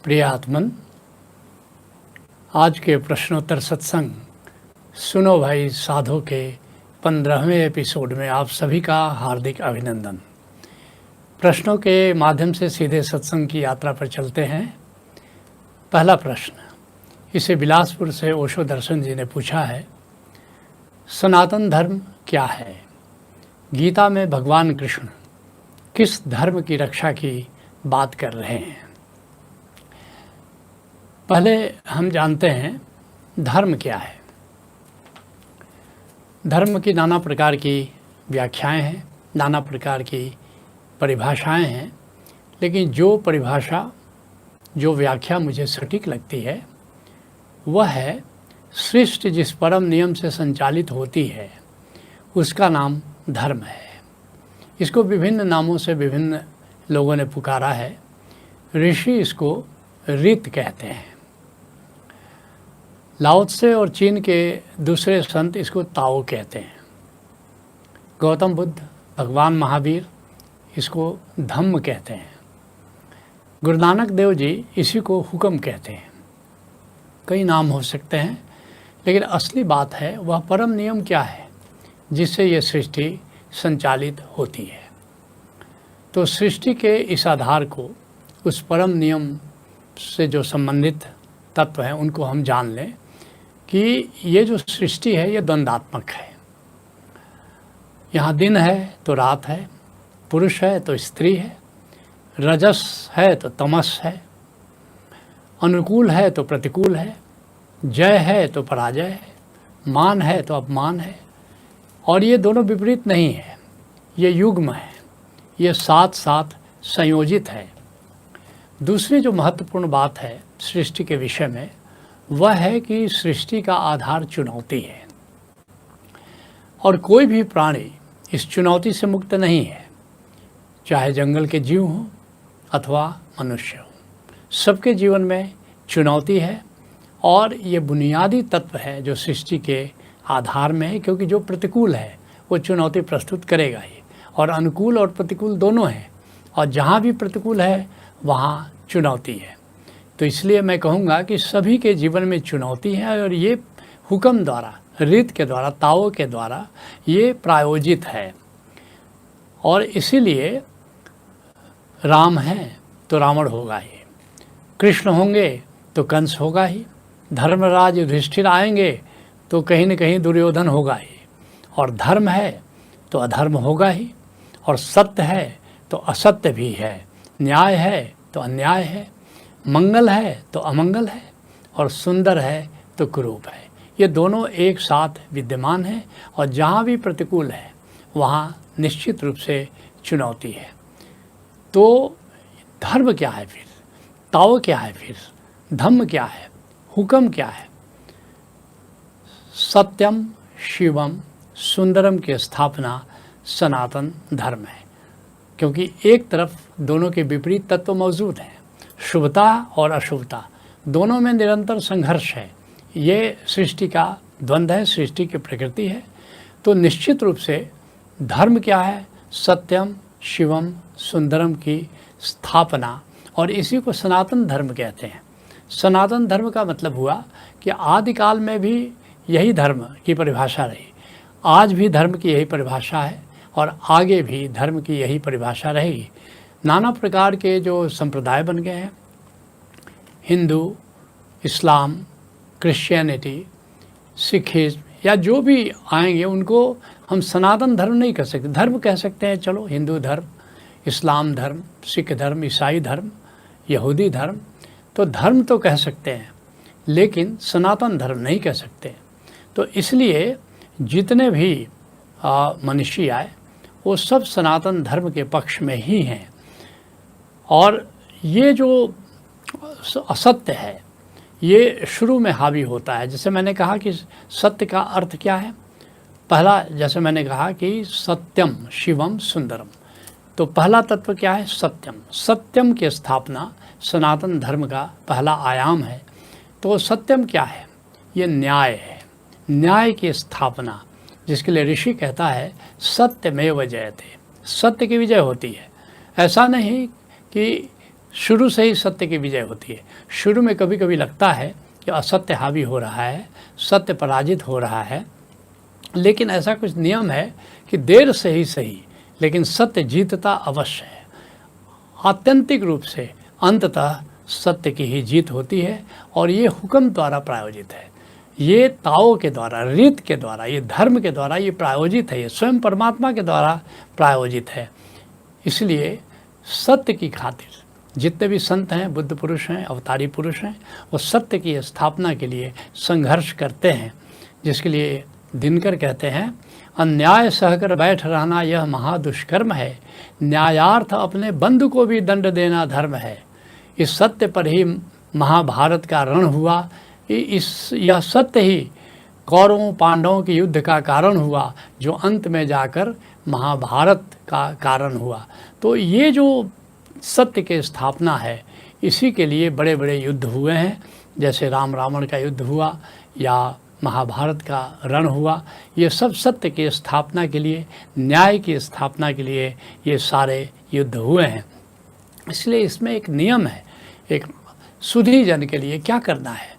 प्रिय आत्मन, आज के प्रश्नोत्तर सत्संग सुनो भाई साधो के 15वें एपिसोड में आप सभी का हार्दिक अभिनंदन। प्रश्नों के माध्यम से सीधे सत्संग की यात्रा पर चलते हैं। पहला प्रश्न, इसे बिलासपुर से ओशो दर्शन जी ने पूछा है, सनातन धर्म क्या है? गीता में भगवान कृष्ण किस धर्म की रक्षा की बात कर रहे हैं? पहले हम जानते हैं धर्म क्या है। धर्म की नाना प्रकार की व्याख्याएं हैं, नाना प्रकार की परिभाषाएं हैं, लेकिन जो परिभाषा, जो व्याख्या मुझे सटीक लगती है वह है सृष्टि जिस परम नियम से संचालित होती है उसका नाम धर्म है। इसको विभिन्न नामों से विभिन्न लोगों ने पुकारा है। ऋषि इसको रीत कहते हैं, लाओ त्से और चीन के दूसरे संत इसको ताओ कहते हैं, गौतम बुद्ध, भगवान महावीर इसको धम्म कहते हैं, गुरु नानक देव जी इसी को हुक्म कहते हैं। कई नाम हो सकते हैं, लेकिन असली बात है वह परम नियम क्या है जिससे ये सृष्टि संचालित होती है। तो सृष्टि के इस आधार को, उस परम नियम से जो संबंधित तत्व हैं उनको हम जान लें कि ये जो सृष्टि है ये द्वंद्वात्मक है। यहाँ दिन है तो रात है, पुरुष है तो स्त्री है, रजस है तो तमस है, अनुकूल है तो प्रतिकूल है, जय है तो पराजय है, मान है तो अपमान है। और ये दोनों विपरीत नहीं है, ये युग्म है, ये साथ साथ संयोजित है। दूसरी जो महत्वपूर्ण बात है सृष्टि के विषय में वह है कि सृष्टि का आधार चुनौती है और कोई भी प्राणी इस चुनौती से मुक्त नहीं है, चाहे जंगल के जीव हों अथवा मनुष्य हो। सबके जीवन में चुनौती है और ये बुनियादी तत्व है जो सृष्टि के आधार में है, क्योंकि जो प्रतिकूल है वो चुनौती प्रस्तुत करेगा ही, और अनुकूल और प्रतिकूल दोनों हैं, और जहाँ भी प्रतिकूल है वहाँ चुनौती है। तो इसलिए मैं कहूँगा कि सभी के जीवन में चुनौती है और ये हुक्म द्वारा, रीत के द्वारा, ताओ के द्वारा ये प्रायोजित है। और इसीलिए राम है तो रावण होगा ही, कृष्ण होंगे तो कंस होगा ही, धर्मराज युधिष्ठिर आएंगे तो कहीं न कहीं दुर्योधन होगा ही, और धर्म है तो अधर्म होगा ही, और सत्य है तो असत्य भी है, न्याय है तो अन्याय है, मंगल है तो अमंगल है, और सुंदर है तो कुरूप है। ये दोनों एक साथ विद्यमान हैं, और जहाँ भी प्रतिकूल है वहाँ निश्चित रूप से चुनौती है। तो धर्म क्या है फिर? ताओ क्या है फिर? धम्म क्या है? हुक्म क्या है? सत्यम शिवम सुंदरम की स्थापना सनातन धर्म है, क्योंकि एक तरफ दोनों के विपरीत तत्व मौजूद हैं, शुभता और अशुभता, दोनों में निरंतर संघर्ष है। ये सृष्टि का द्वंद्व है, सृष्टि की प्रकृति है। तो निश्चित रूप से धर्म क्या है? सत्यम शिवम सुंदरम की स्थापना, और इसी को सनातन धर्म कहते हैं। सनातन धर्म का मतलब हुआ कि आदिकाल में भी यही धर्म की परिभाषा रही, आज भी धर्म की यही परिभाषा है, और आगे भी धर्म की यही परिभाषा रहेगी। नाना प्रकार के जो संप्रदाय बन गए हैं, हिंदू, इस्लाम, क्रिश्चियनिटी, सिखिज्म या जो भी आएंगे उनको हम सनातन धर्म नहीं कह सकते। धर्म कह सकते हैं, चलो हिंदू धर्म, इस्लाम धर्म, सिख धर्म, ईसाई धर्म, यहूदी धर्म, तो धर्म तो कह सकते हैं, लेकिन सनातन धर्म नहीं कह सकते। तो इसलिए जितने भी मनुष्य आए वो सब सनातन धर्म के पक्ष में ही हैं। और ये जो असत्य है ये शुरू में हावी होता है। जैसे मैंने कहा कि सत्य का अर्थ क्या है? पहला, जैसे मैंने कहा कि सत्यम शिवम सुंदरम, तो पहला तत्व क्या है? सत्यम। सत्यम की स्थापना सनातन धर्म का पहला आयाम है। तो सत्यम क्या है? ये न्याय है, न्याय की स्थापना, जिसके लिए ऋषि कहता है सत्यमेव जयते, सत्य की विजय होती है। ऐसा नहीं कि शुरू से ही सत्य की विजय होती है। शुरू में कभी कभी लगता है कि असत्य हावी हो रहा है, सत्य पराजित हो रहा है, लेकिन ऐसा कुछ नियम है कि देर से ही सही लेकिन सत्य जीतता अवश्य है। आत्यंतिक रूप से अंततः सत्य की ही जीत होती है और ये हुक्म द्वारा प्रायोजित है, ये ताओ के द्वारा, रीत के द्वारा, ये धर्म के द्वारा ये प्रायोजित है, ये स्वयं परमात्मा के द्वारा प्रायोजित है। इसलिए सत्य की खातिर जितने भी संत हैं, बुद्ध पुरुष हैं, अवतारी पुरुष हैं, वो सत्य की स्थापना के लिए संघर्ष करते हैं, जिसके लिए दिनकर कहते हैं, अन्याय सहकर बैठ रहना यह महादुष्कर्म है, न्यायार्थ अपने बंधु को भी दंड देना धर्म है। इस सत्य पर ही महाभारत का रण हुआ, यह सत्य ही कौरवों पांडवों के युद्ध का कारण हुआ, जो अंत में जाकर महाभारत का कारण हुआ। तो ये जो सत्य के स्थापना है, इसी के लिए बड़े बड़े युद्ध हुए हैं, जैसे राम रावण का युद्ध हुआ या महाभारत का रण हुआ। ये सब सत्य की स्थापना के लिए, न्याय की स्थापना के लिए ये सारे युद्ध हुए हैं। इसलिए इसमें एक नियम है, एक सुधी जन के लिए क्या करना है।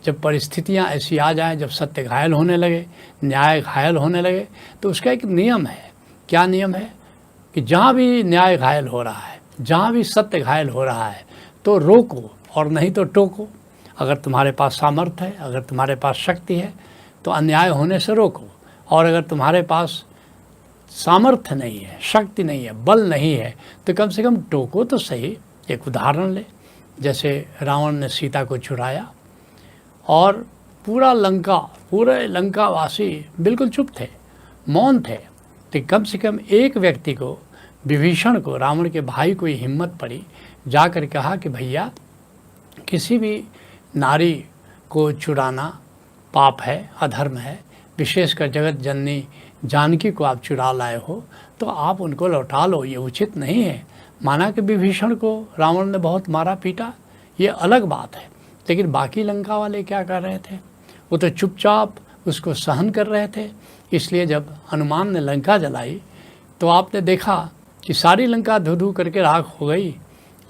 जब परिस्थितियां ऐसी आ जाएं, जब सत्य घायल होने लगे, न्याय घायल होने लगे, तो उसका एक नियम है। क्या नियम है कि जहाँ भी न्याय घायल हो रहा है, जहाँ भी सत्य घायल हो रहा है, तो रोको और नहीं तो टोको। अगर तुम्हारे पास सामर्थ्य है, अगर तुम्हारे पास शक्ति है, तो अन्याय होने से रोको, और अगर तुम्हारे पास सामर्थ्य नहीं है, शक्ति नहीं है, बल नहीं है, तो कम से कम टोको तो सही। एक उदाहरण ले, जैसे रावण ने सीता को चुराया और पूरे लंकावासी बिल्कुल चुप थे, मौन थे, तो कम से कम एक व्यक्ति को, विभीषण को, रावण के भाई को ये हिम्मत पड़ी, जाकर कहा कि भैया किसी भी नारी को चुराना पाप है, अधर्म है, विशेषकर जगत जननी जानकी को आप चुरा लाए हो तो आप उनको लौटा लो, ये उचित नहीं है। माना कि विभीषण को रावण ने बहुत मारा पीटा, ये अलग बात है, लेकिन बाकी लंका वाले क्या कर रहे थे? वो तो चुपचाप उसको सहन कर रहे थे। इसलिए जब हनुमान ने लंका जलाई तो आपने देखा कि सारी लंका धू धू करके राख हो गई,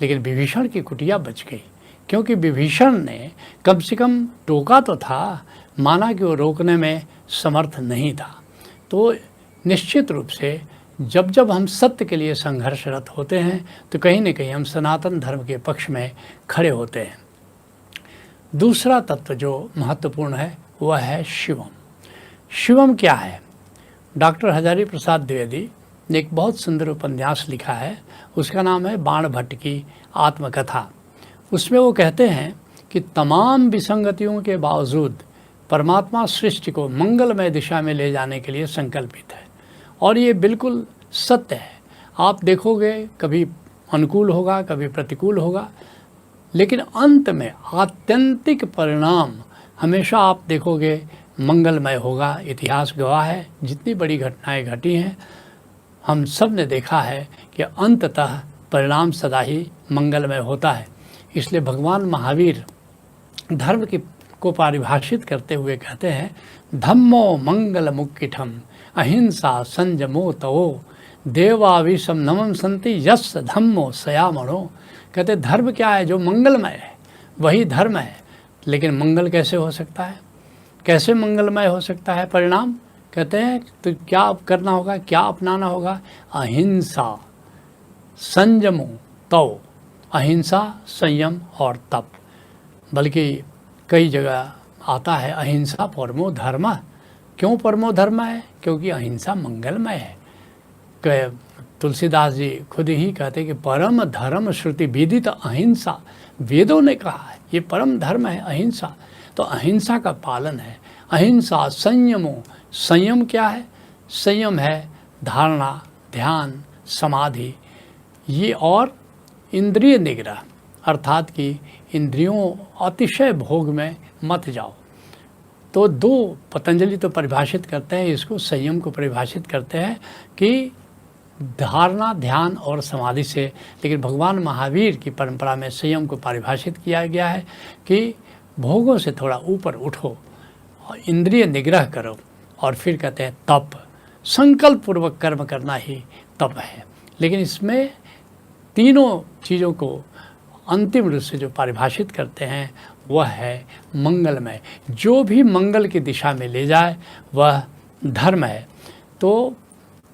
लेकिन विभीषण की कुटिया बच गई, क्योंकि विभीषण ने कम से कम टोका तो था, माना कि वो रोकने में समर्थ नहीं था। तो निश्चित रूप से जब जब हम सत्य के लिए संघर्षरत होते हैं तो कहीं न कहीं हम सनातन धर्म के पक्ष में खड़े होते हैं। दूसरा तत्व जो महत्वपूर्ण है वह है शिवम। शिवम क्या है? डॉक्टर हजारी प्रसाद द्विवेदी ने एक बहुत सुंदर उपन्यास लिखा है, उसका नाम है बाण भट्ट की आत्मकथा। उसमें वो कहते हैं कि तमाम विसंगतियों के बावजूद परमात्मा सृष्टि को मंगलमय दिशा में ले जाने के लिए संकल्पित है, और ये बिल्कुल सत्य है। आप देखोगे कभी अनुकूल होगा, कभी प्रतिकूल होगा, लेकिन अंत में आत्यंतिक परिणाम हमेशा आप देखोगे मंगलमय होगा। इतिहास गवाह है, जितनी बड़ी घटनाएं घटी हैं हम सब ने देखा है कि अंततः परिणाम सदा ही मंगलमय होता है। इसलिए भगवान महावीर धर्म को परिभाषित करते हुए कहते हैं, धम्मो मंगल मुक्किठम अहिंसा संयमो तवो देवाविषम नमम संति यस् धम्मो सयामणो। कहते धर्म क्या है? जो मंगलमय है वही धर्म है। लेकिन मंगल कैसे हो सकता है? कैसे मंगलमय हो सकता है परिणाम? कहते हैं तो क्या करना होगा, क्या अपनाना होगा? अहिंसा संयमो तव, अहिंसा, संयम और तप। बल्कि कई जगह आता है अहिंसा परमो धर्म। क्यों परमो धर्म है? क्योंकि अहिंसा मंगलमय है। तुलसीदास जी खुद ही कहते कि परम धर्म श्रुति विदित अहिंसा, वेदों ने कहा है ये परम धर्म है अहिंसा। तो अहिंसा का पालन है। अहिंसा संयमो, संयम क्या है? संयम है धारणा, ध्यान, समाधि, ये, और इंद्रिय निग्रह, अर्थात कि इंद्रियों अतिशय भोग में मत जाओ। तो दो पतंजलि तो परिभाषित करते हैं इसको, संयम को परिभाषित करते हैं कि धारणा, ध्यान और समाधि से, लेकिन भगवान महावीर की परंपरा में संयम को परिभाषित किया गया है कि भोगों से थोड़ा ऊपर उठो और इंद्रिय निग्रह करो। और फिर कहते हैं तप, संकल्प पूर्वक कर्म करना ही तप है। लेकिन इसमें तीनों चीज़ों को अंतिम रूप से जो परिभाषित करते हैं वह है मंगलमय। जो भी मंगल की दिशा में ले जाए वह धर्म है। तो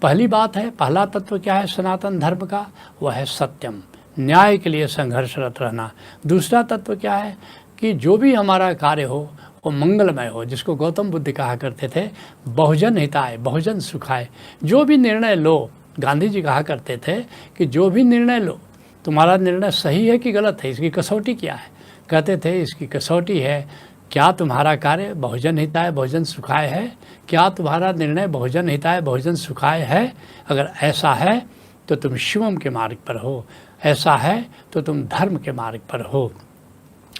पहली बात है, पहला तत्व क्या है सनातन धर्म का, वह है सत्यम, न्याय के लिए संघर्षरत रहना। दूसरा तत्व क्या है कि जो भी हमारा कार्य हो वो मंगलमय हो, जिसको गौतम बुद्ध कहा करते थे बहुजन हिताय बहुजन सुखाय। जो भी निर्णय लो, गांधी जी कहा करते थे कि जो भी निर्णय लो, तुम्हारा निर्णय सही है कि गलत है, इसकी कसौटी क्या है। कहते थे इसकी कसौटी है क्या तुम्हारा कार्य बहुजन हिताय बहुजन सुखाय है, क्या तुम्हारा निर्णय बहुजन हिताय बहुजन सुखाय है। अगर ऐसा है तो तुम शिवम के मार्ग पर हो, ऐसा है तो तुम धर्म के मार्ग पर हो।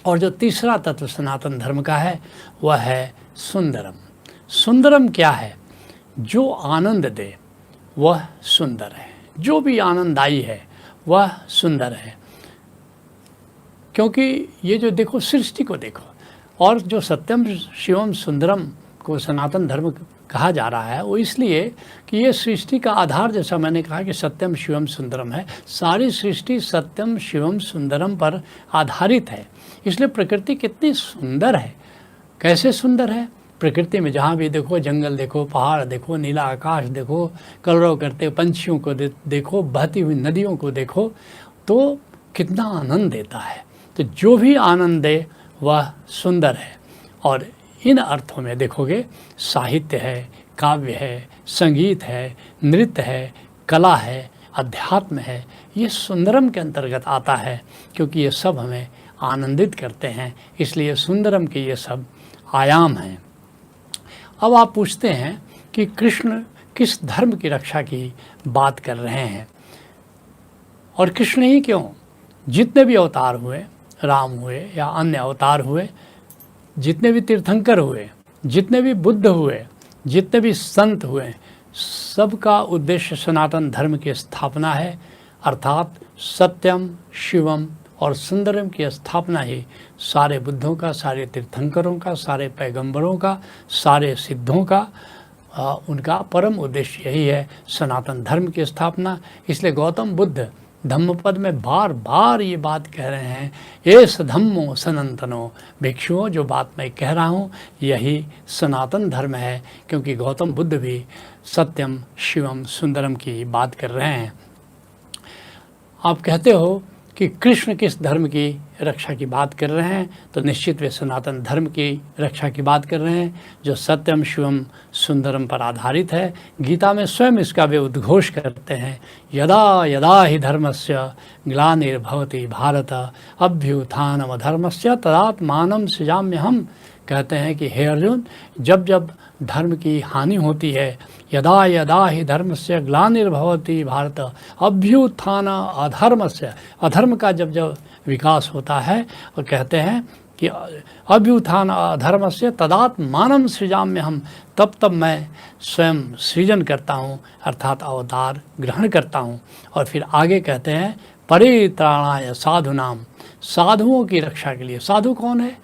और जो तीसरा तत्व सनातन धर्म का है वह है सुंदरम। सुंदरम क्या है, जो आनंद दे वह सुंदर है, जो भी आनंददायी है वह सुंदर है। क्योंकि ये जो देखो सृष्टि को देखो, और जो सत्यम शिवम सुंदरम को सनातन धर्म कहा जा रहा है वो इसलिए कि ये सृष्टि का आधार, जैसा मैंने कहा कि सत्यम शिवम सुंदरम है, सारी सृष्टि सत्यम शिवम सुंदरम पर आधारित है। इसलिए प्रकृति कितनी सुंदर है। कैसे सुंदर है, प्रकृति में जहाँ भी देखो, जंगल देखो, पहाड़ देखो, नीला आकाश देखो, कलरव करते पंछियों को देखो, बहती हुई नदियों को देखो, तो कितना आनंद देता है। तो जो भी आनंद दे वह सुंदर है। और इन अर्थों में देखोगे साहित्य है, काव्य है, संगीत है, नृत्य है, कला है, अध्यात्म है, ये सुंदरम के अंतर्गत आता है, क्योंकि ये सब हमें आनंदित करते हैं। इसलिए सुंदरम के ये सब आयाम हैं। अब आप पूछते हैं कि कृष्ण किस धर्म की रक्षा की बात कर रहे हैं, और कृष्ण ही क्यों, जितने भी अवतार हुए, राम हुए या अन्य अवतार हुए, जितने भी तीर्थंकर हुए, जितने भी बुद्ध हुए, जितने भी संत हुए, सबका उद्देश्य सनातन धर्म की स्थापना है। अर्थात सत्यम शिवम और सुंदरम की स्थापना ही सारे बुद्धों का, सारे तीर्थंकरों का, सारे पैगंबरों का, सारे सिद्धों का उनका परम उद्देश्य यही है, सनातन धर्म की स्थापना। इसलिए गौतम बुद्ध धम्मपद में बार बार ये बात कह रहे हैं, एस धम्मो सनातनो, भिक्षुओं जो बात मैं कह रहा हूँ यही सनातन धर्म है। क्योंकि गौतम बुद्ध भी सत्यम शिवम सुंदरम की बात कर रहे हैं। आप कहते हो कि कृष्ण किस धर्म की रक्षा की बात कर रहे हैं, तो निश्चित वे सनातन धर्म की रक्षा की बात कर रहे हैं, जो सत्यम शिवम सुंदरम पर आधारित है। गीता में स्वयं इसका वे उद्घोष करते हैं, यदा यदा ही धर्मस्य ग्लानिर्भवति भारत अभ्युत्थानम धर्मस्य तदात्मानं सृजाम्यहम्। कहते हैं कि हे अर्जुन, जब जब धर्म की हानि होती है, यदा यदा ही धर्मस्य ग्लानिर्भवति भारत अभ्युत्थान अधर्मस्य, अधर्म का जब जब विकास होता है, और कहते हैं कि अभ्युत्थान अधर्मस्य तदात्मानं सृजाम्यहम्, तब तब मैं स्वयं सृजन करता हूँ, अर्थात अवतार ग्रहण करता हूँ। और फिर आगे कहते हैं परित्राणाय साधुनाम, साधुओं की रक्षा के लिए। साधु कौन है,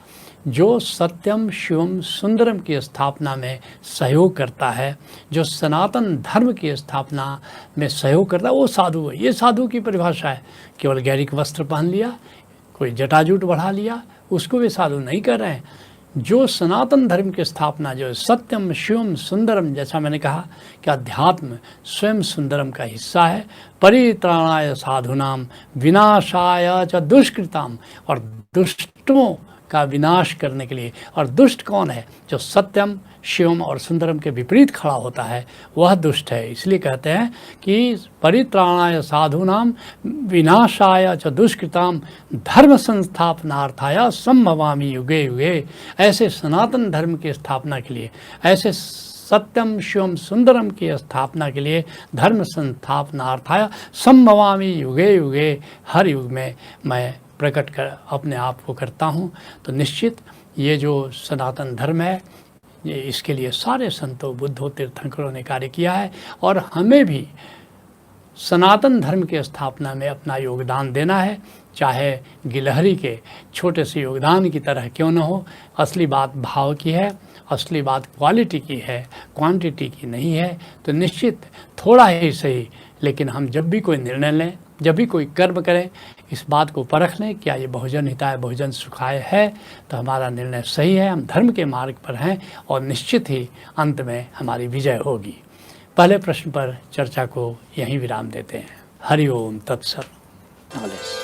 जो सत्यम शिवम सुंदरम की स्थापना में सहयोग करता है, जो सनातन धर्म की स्थापना में सहयोग करता है, वो साधु है। ये साधु की परिभाषा है। केवल गैरिक वस्त्र पहन लिया, कोई जटाजूट बढ़ा लिया, उसको वे साधु नहीं कर रहे हैं। जो सनातन धर्म की स्थापना, जो सत्यम शिवम सुंदरम, जैसा मैंने कहा कि अध्यात्म स्वयं सुंदरम का हिस्सा है। परित्राणाय साधुनाम विनाशाय च दुष्कृताम, और दुष्टों का विनाश करने के लिए। और दुष्ट कौन है, जो सत्यम शिवम और सुंदरम के विपरीत खड़ा होता है, वह दुष्ट है। इसलिए कहते हैं कि परित्राणाय साधुनाम विनाशाय च दुष्कृताम धर्म संस्थापनार्थाय संभवामि युगे युगे। ऐसे सनातन धर्म की स्थापना के लिए, ऐसे सत्यम शिवम सुंदरम की स्थापना के लिए, धर्म संस्थापनार्थाय संभवामि युगे युगे, हर युग में मैं प्रकट कर अपने आप को करता हूँ। तो निश्चित ये जो सनातन धर्म है, ये इसके लिए सारे संतों, बुद्धों, तीर्थंकरों ने कार्य किया है, और हमें भी सनातन धर्म की स्थापना में अपना योगदान देना है, चाहे गिलहरी के छोटे से योगदान की तरह क्यों न हो। असली बात भाव की है, असली बात क्वालिटी की है, क्वांटिटी की नहीं है। तो निश्चित थोड़ा ही सही, लेकिन हम जब भी कोई निर्णय लें, जब भी कोई कर्म करें इस बात को परख लें, क्या ये बहुजन हिताय बहुजन सुखाय है, तो हमारा निर्णय सही है, हम धर्म के मार्ग पर हैं और निश्चित ही अंत में हमारी विजय होगी। पहले प्रश्न पर चर्चा को यहीं विराम देते हैं। हरि ओम तत्सत। नमस्ते।